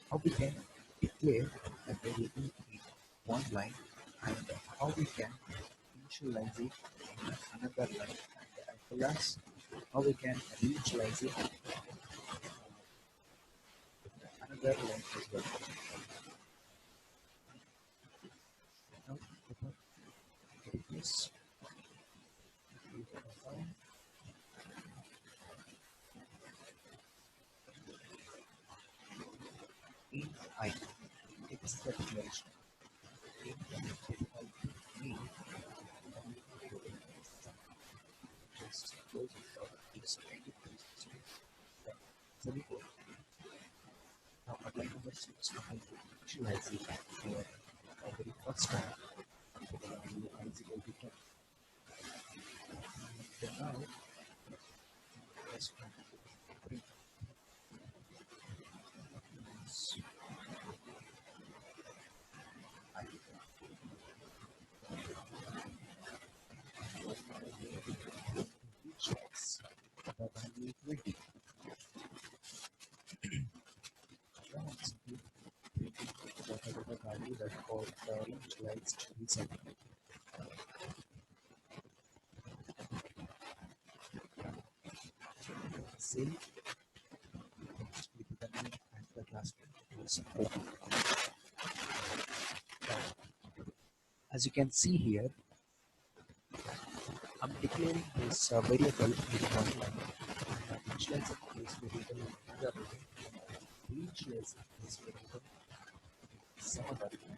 how we can declare a variable in one line and how we can initialize it in another line and as well as how we can reinitialize it in another line as well. Now, get this in I. It is the declaration. In me, just close it out. Just make it semicolon. Now, at line number 6, I'm going to initialize it for the very first time. For the value I is equal to 10. Then now, let's print I. Which is the value 20. Now, I'm simply printing whatever the value that got initialized result. Save with the name and the class is open. As you can see here, I'm declaring this variable in one line. I'm initializing this variable in another line. Reinitializing this variable in some other line.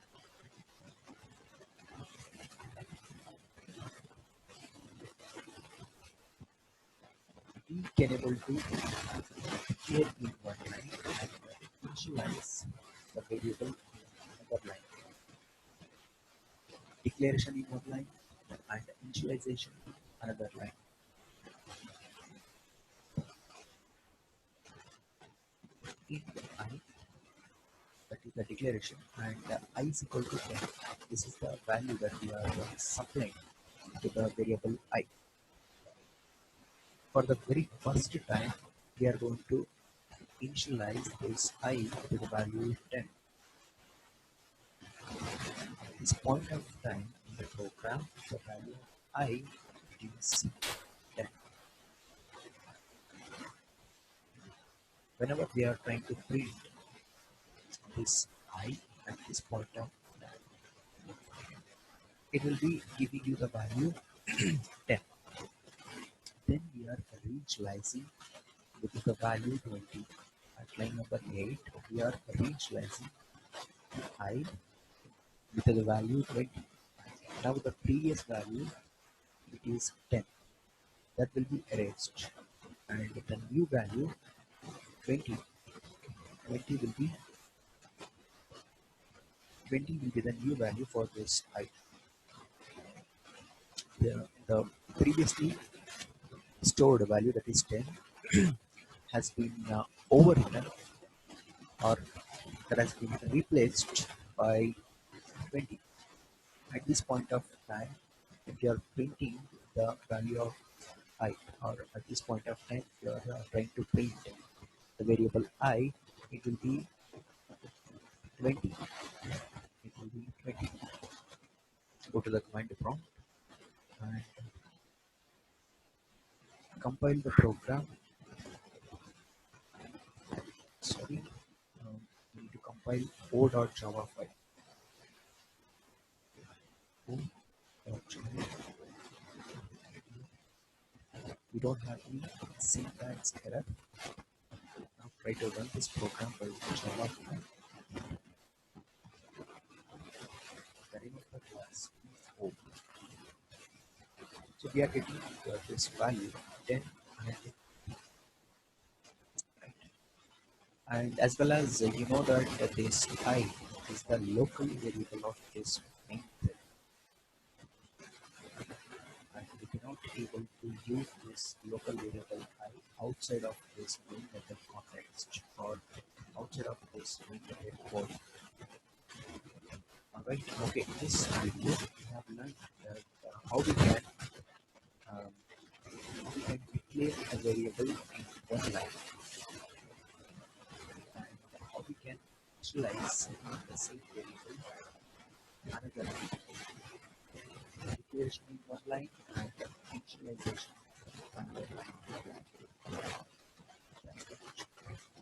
We can able to declare in one line and initialize the variable in another line. Declaration in one line and initialization in another line. In I, that is the declaration, and I is equal to 10. This is the value that we are supplying to the variable I. For the very first time, we are going to initialize this I to the value 10. At this point of time in the program, the value of I is 10. Whenever we are trying to print this I at this point of time, it will be giving you the value 10. Then we are reinitializing with the value 20. At line number 8, we are reinitializing I with the value 20. Now the previous value, it is 10. That will be erased. And the new value, 20. 20 will be the new value for this I. The previously stored value, that is 10, has been overwritten, or that has been replaced by 20. At this point of time, if you are printing the value of I, or at this point of time, if you are trying to print the variable I, it will be 20. It will be 20. Go to the command prompt and compile the program. Sorry, we need to compile o.java file. O.java. We don't have any syntax error. Now try to run this program by Java file. The name of the class is O. So we are getting this value 10 and as well as you know that this I is the local variable of this main thread, and we cannot able to use this local variable I outside of this main method context or outside of this main method code. Alright, okay, in this video we have learned that how we can declare a variable in one line and how we can initialize the same variable another line. Declaration in one line and initialization another line. That's the function.